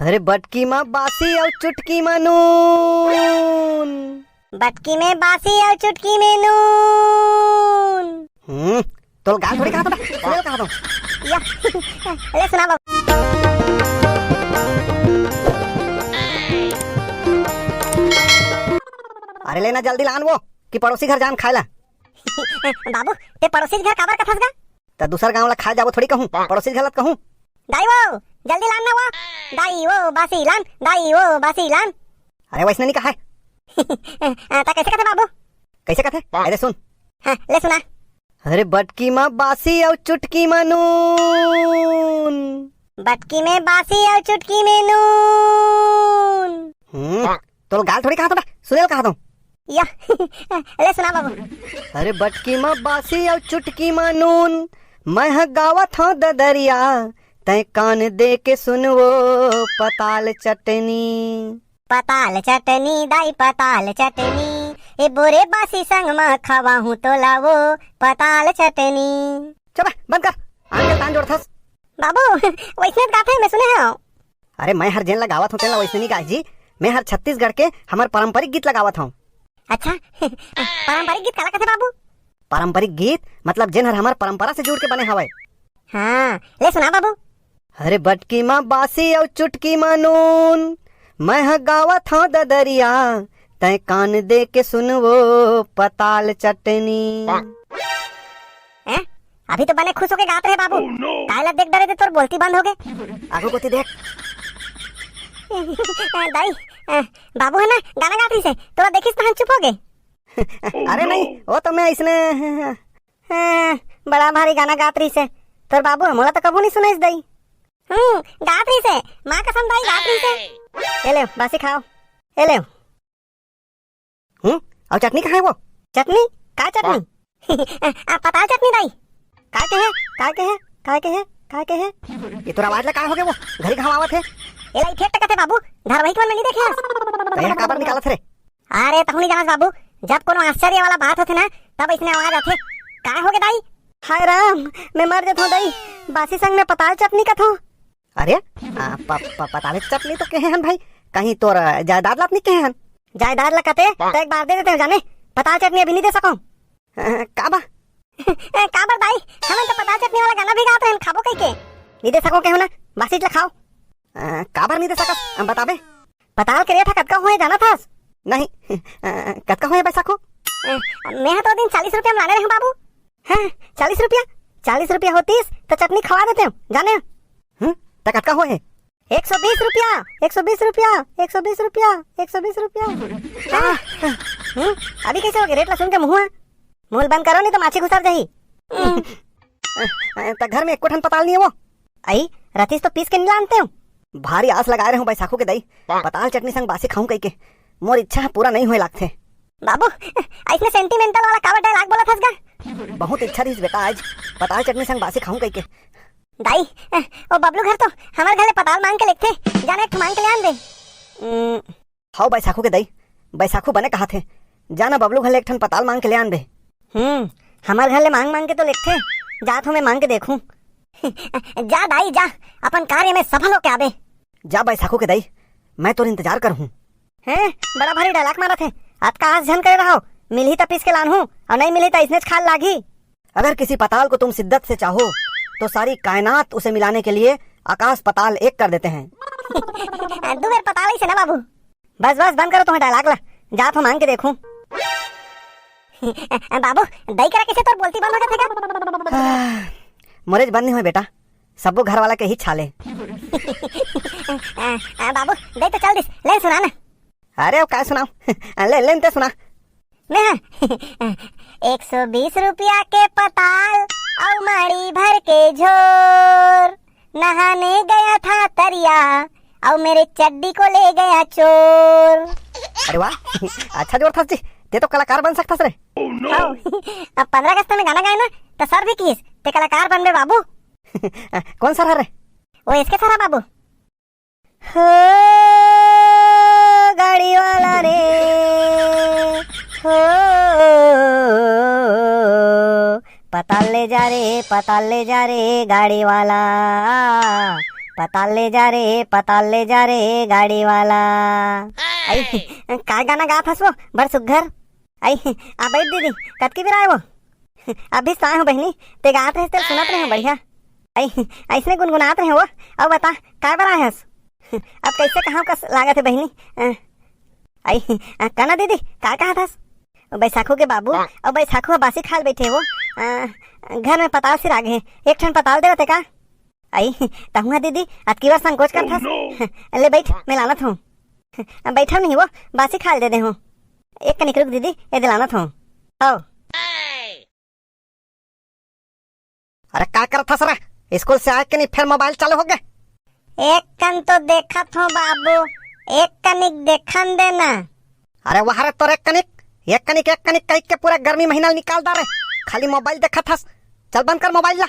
अरे बटकी माँ बासी और चुटकी माँ नून। बटकी में बासी और चुटकी में नून। तो गाल थोड़ी कहा था, सुनेल कहा था। या ले सुना बाबू। अरे लेना जल्दी लान वो कि पड़ोसी घर जान खाएला। बाबू ते पड़ोसी घर काबर कथस गा? तो दूसर गांव ला खा जाबो थोड़ी कहूं, पड़ोसी गलत कहूं। दाई वो जल्दी लान ना वो। दाई वो बासी लान, दाई वो बासी लान। अरे वैसने नहीं कहा है। ता कैसे कहते बाबू? कैसे कहते? अरे सुन। हाँ ले सुना। अरे बटकी माँ बासी और चुटकी माँ नून। बटकी में बासी और चुटकी में नून। तो गाल थोड़ी कहा था, सुनेल कहा था। या ले सुना बाबू। अरे बटकी माँ बासी और चुटकी माँ नून, मैं गावत हूँ ददरिया, तय कान दे के सुन वो पताल चटनी। पताल चटनी दाई पताल चटनी, ए बोरे बासी संग में खावा हूँ तो लावो पताल चटनी। चल बंद कर, आगे तान जोड़ थस। बाबू वैष्णव गाते मैं सुने हैं। अरे मैं हर जेन लगावत हूँ तेला वैसे नहीं गाय जी, मैं हर छत्तीसगढ़ के हमार पारंपरिक गीत लगावत हूँ। अच्छा पारंपरिक गीत काला कहते बाबू? पारंपरिक गीत मतलब जेन हर हमार परंपरा से जुड़ के बने हवे। हाँ ले सुना बाबू। अरे बटकी माँ बासी और चुटकी माँ नून, मैं गावत हूँ ददरिया, तय कान दे के सुन वो पताल चटनी। अभी तो बने खुश होके गाते हैं बाबू। काला देख डरे थे तोर बोलती बंद हो गए। आगू को देख। दाई बाबू है ना गाना गाती से तोरा देखिस तो हम चुप हो गए। अरे नहीं वो तो मैं इसने बड़ा भारी गाना गात रही से तोर बाबू हमला तो कबू नहीं सुनाइस दाई। गात रही से माँ कसम दाई गात रही से। ए ले बासी खाओ, ए ले। और चटनी कहाँ है वो? चटनी का चटनी? पताल चटनी दाई। काय के है, काय के है, काय के है, काय के है? ये तो आवाज लगा हो गए वो घरी घावावत है। एला इथे टकते है बाबू, धारावाहिक में नहीं देखे कहीं काबर निकालत रे? अरे तहुनी जानस बाबू, जब कोनो आश्चर्य वाला बात होथे ना तब इसने आवाज आथे। काय हो गए दाई? हाय राम, मैं मर जात हूं दाई, बासी संग में पताल चटनी कथो। अरे पताल चटनी तो कहे हन भाई, कहीं तोर जायदाद लात नहीं कहे हन। जायदाद लकते तो एक बार दे देते हैं जाने, पताल चटनी अभी नहीं दे सकूं। काबा काबर दाई, हम तो पताल चटनी वाला गाना भी गाते हैं, खाबो कई के नहीं दे सको कहू ना, बासी ला खाओ। काबर नहीं दे सकत बताबे? पताल के रेट कतका होए जाना था? नहीं कतका होए बैसा को? मैं तो दिन 40 रुपया में लाने रहे बाबू। हैं 40 रुपया? 40 रुपया होतीस तो चटनी खवा देते हैं जाने। तो कतका होए? 120 रुपया, 120 रुपया, 120 रुपया, 120 रुपया। अभी कैसे हो गए रेट ला सुन के मुँह मूल बंद करो नहीं तो माछी घुसर जाही। तो घर में एक कोठन पताल नहीं है वो आई रतीस तो पीस के नहीं लानते हो। भारी आस लगा रहे हूँ बैसाखू के दई, पताल चटनी संग बासी खाऊं कई के मोर इच्छा पूरा नहीं होए लागथे। बाबू ऐसने सेंटिमेंटल वाला काबर डायलॉग बोला था इसका? बहुत इच्छा थी बेटा आज पताल चटनी संग बासी खाऊं कई के। दाई ओ बबलू घर तो हमारे घर पताल मांग के लिखते जाने एक मांग के ले आन दे। हाउ बैसाखू के दई, बैसाखू बने कहा थे जाना बबलू घर एक ठन पताल मांग के ले आन दे। हमारे घर ले मांग मांग के तो लिखते, जात हूँ मैं मांग के देखूं। जा दाई जा, अपन कार्य में सफल हो के आबे। जा बैसाखू के दई, मैं तो इंतजार कर हूँ। हैं बड़ा भारी डायलॉग मारा थे, आज का आज झन कर रहा हो, मिली तो पीस के लान हूँ और नहीं मिली तो इसने खाल लागी। अगर किसी पताल को तुम शिद्दत से चाहो तो सारी कायनात उसे मिलाने के लिए आकाश पताल एक कर देते हैं। दो बार पताल ही से ना बाबू। बस बस बंद करो तुम्हें डायलॉग ला, जात हूँ मांग के देखूं। बाबू दई करा कैसे तो बोलती बंद हो गया? मोरेज बंद नहीं हुए बेटा, सबो घर वाला के ही छाले। बाबू दई तो चल दिस, ले सुना ना। अरे अब क्या सुनाओ? ले लेते सुना। मैं 120 रुपया के पताल और माड़ी भर के झोर, नहाने गया था तरिया और मेरे चड्डी को ले गया चोर। अरे वाह अच्छा जोर था जी, ते तो कलाकार बन सकता रे। अब 15 अगस्त में गाना गाए ना तो सर भी किस ते कलाकार बन बे बाबू। कौन सा रे? वो इसके सारा बाबू। हो गाड़ी वाला रे हो, पताल ले जा रे गाड़ी वाला, पताल ले जा रे, पताल ले जा रे गाड़ी वाला। आई का गाना गात हस वो बड़ सुघर। आई आ बैठ दीदी, कत की बेरा है वो? अभी तो आए हो बहनी, ते गात रहे तेरे सुनत रहे हो बढ़िया। आई ऐसने गुनगुनात रहे हो। अब बता काय बेरा है हस? अब कैसे कहाँ का लागत है बहनी? आई कना दीदी का कहा था? बैसाखू के बाबू और बैसाखू बासी खाल बैठे वो घर में पताल सिर आगे एक ठन पताल दे रहे का? आई तहुआ दीदी अतकी बार संकोच कर था। ले बैठ, मैं लानत हूँ। बैठा नहीं वो, बासी खाल दे हूँ। एक कनिक रुक दीदी, ये दिलानत हूँ। अरे क्या करत था सर? स्कूल से आके नहीं फिर मोबाइल चालू हो गए? एक कन तो देखा था बाबू, एक कनिक देखन देना। अरे वहां तो एक कनिक कह के पूरा गर्मी महीना निकाल दा रे। खाली मोबाइल देखा था। चल बंद कर मोबाइल ला।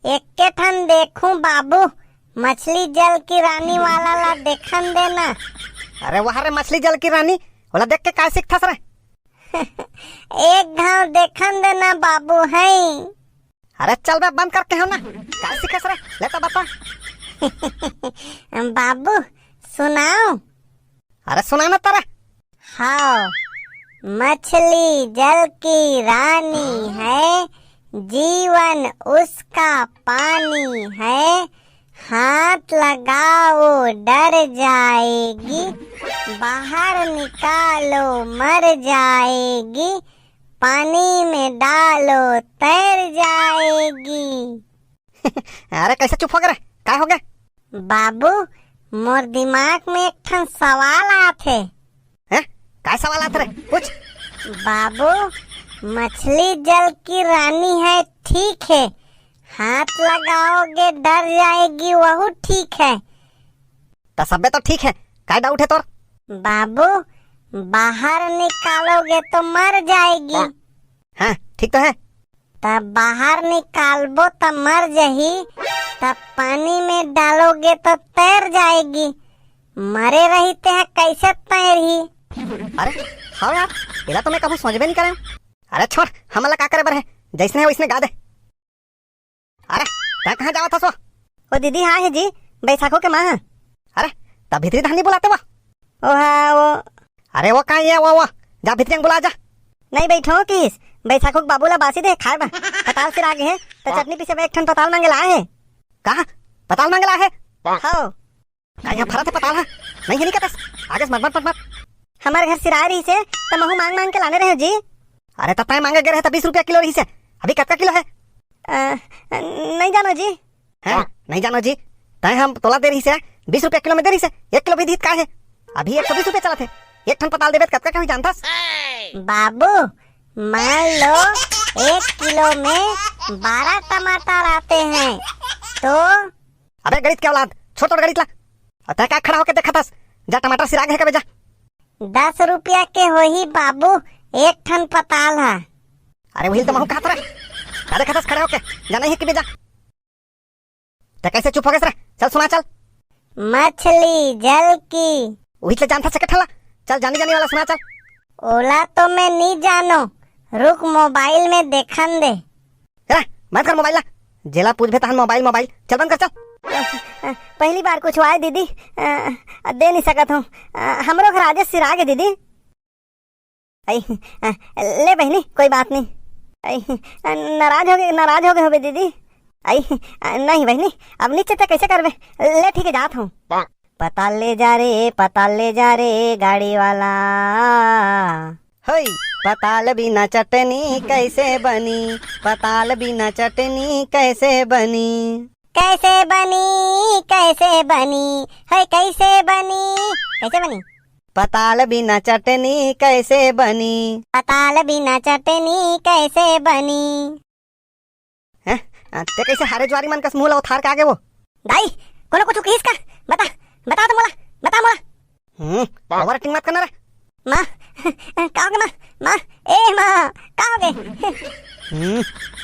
एक के ठन देखूं बाबू, मछली जल की रानी वाला ला देखन देना। अरे वहां रे मछली जल की रानी वाला देख के क्या सीखता सर? एक घाव देखन देना बाबू है। अरे चल बे बंद करके हो ना, क्या सीखे सर? ले तो बता। बाबू सुनाओ। अरे सुना ना तारा। हाँ, मछली जल की रानी है, जीवन उसका पानी है। हाथ लगाओ डर जाएगी, बाहर निकालो मर जाएगी, पानी में डालो तैर जाएगी। अरे कैसे चुप हो गए? क्या हो गया? बाबू मोर दिमाग में एक ठन सवाल आते। हैं? क्या सवाल आते रे? पूछ। बाबू मछली जल की रानी है, ठीक है। हाथ लगाओगे डर जाएगी, वह ठीक है। तो सबे तो ठीक है, क्या डाउट है तोर? बाबू बाहर निकालोगे तो मर जाएगी। हाँ ठीक तो है। तब बाहर निकालबो तो मर जाही, तब पानी में डालोगे तो तैर जाएगी। मरे रहते हैं कैसे तैरही? अरे हाँ यार, इला तो मैं कभी समझ में नहीं करे। अरे छोड़, हमला का करे बर है, जैसने है वैसने गा दे। अरे तै कहाँ जावा था सो? ओ दीदी हाँ है जी, बैसाखों के माँ। अरे तब भीतरी धानी बुलाते वो? ओ हाँ वो। अरे वो कहाँ है? वो जा भीतरी बुला जा। नहीं बैठो किस, बैसाखों के बाबूला बासी दे खाए बा। पताल सिर आगे है तो चटनी पीछे एक ठन पताल मांगे लाए है। कहा पताल मांगे लाए है? हाँ यहाँ भरा थे पताल है नहीं है? नहीं कहते आगे मत मत मत। हमारे घर सिरा रही से तो महू मांग मांग के लाने रहे जी। अरे तब मांगे गए तो 20 रुपया किलो रही से, अभी कितना किलो है? नहीं जानो जी। है नहीं जानो जी? तय हम तोला दे रही से 20 रुपया किलो में दे रही से। 1 किलो भी दीत का है? अभी 120 रुपया चला थे। एक ठन पताल देवे कतका क्या जानता? बाबू मान लो 1 किलो में 12 टमाटर आते हैं तो। अबे गणित क्या औलाद, छोड़ तोड़ गणित ला। तय क्या खड़ा होके देखा था? जा टमाटर सिराग है कबे जा। 10 रुपया के हो ही बाबू, एक ठन पताल है। अरे वही तो महू कहा था, क्या देखा था खड़ा होके? जाना ही कि जा। तय कैसे चुप हो गए? चल सुना चल। मछली जल की, वही से जानता से ठला। चल जाने जाने वाला सुना चल। ओला तो मैं नहीं जानो, रुक मोबाइल में देखन दे। बंद कर मोबाइल ला, जेला पूछ भे तहन मोबाइल मोबाइल। चल बंद कर चल। पहली बार कुछ आए दीदी, दे नहीं सकत हूँ। हमरो घर आज सिरा गे दीदी। आई ले बहनी कोई बात नहीं। आई नाराज हो गए हो बे दीदी। आई नहीं बहनी, अब नीचे तक कैसे करबे? ले ठीक है जात हूँ। पताल ले जा रे गाड़ी वाला। हई पताल बिना चटनी कैसे बनी? पताल बिना चटनी कैसे बनी? कैसे बनी कैसे बनी है? कैसे बनी? पताल बिना चटनी कैसे बनी? पताल बिना चटनी कैसे बनी? हैं ते कैसे हारे ज्वारी मन कस मुंह ला उथार के आगे वो? दाई कोनो कुछ किस का बता तो मोला। ओवर एक्टिंग मत करना रे। माँ कहोगे? माँ ए माँ कहोगे?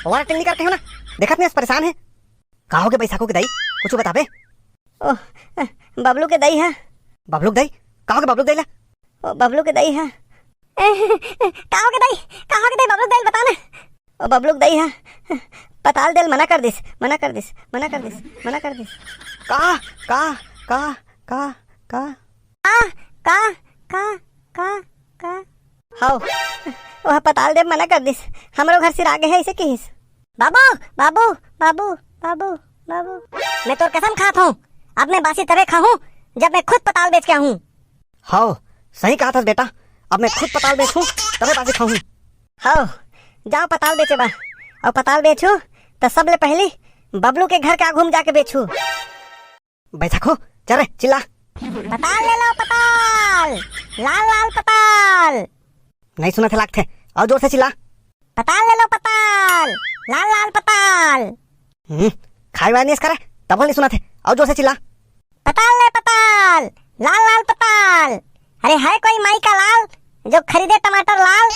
ओवर एक्टिंग नहीं करके हो ना, देखत नहीं परेशान है। कहोगे बैसाखों के दाई कुछ बता बे। ओ बबलू के दई है। बबलू के दई? कहोगे बबलू के दई ला? ओ बबलू के दई है। कहोगे दई बबलू के दई बता ना। ओ बबलू के दई है। पताल देल मना कर दिस। का का का का का का का का हाउ वह पताल देव मना कर दिस, हमरो घर सिर आगे है इसे किस। बाबू बाबू बाबू बाबू बाबू, मैं तोर कसम खात हूँ, अब मैं बासी तबे खाऊं जब मैं खुद पताल बेच के आऊं। हाँ सही कहा था बेटा, अब मैं खुद पताल बेचूं तबे बासी खाऊं। हाँ जाओ पताल बेचे बा, और पताल बेचू तो सबले पहले बबलू के घर का घूम जाके बेचू। बैठो चल चिल्ला। पताल ले लो पताल, लाल लाल पताल। नहीं सुना थे लागते, और जोर से चिल्ला। पताल ले लो पताल, लाल लाल पताल। खाई वाई नहीं करे तब नहीं सुना थे, और जोर से चिल्ला। पताल ले पताल, लाल लाल पताल। अरे है कोई माई का लाल जो खरीदे टमाटर लाल?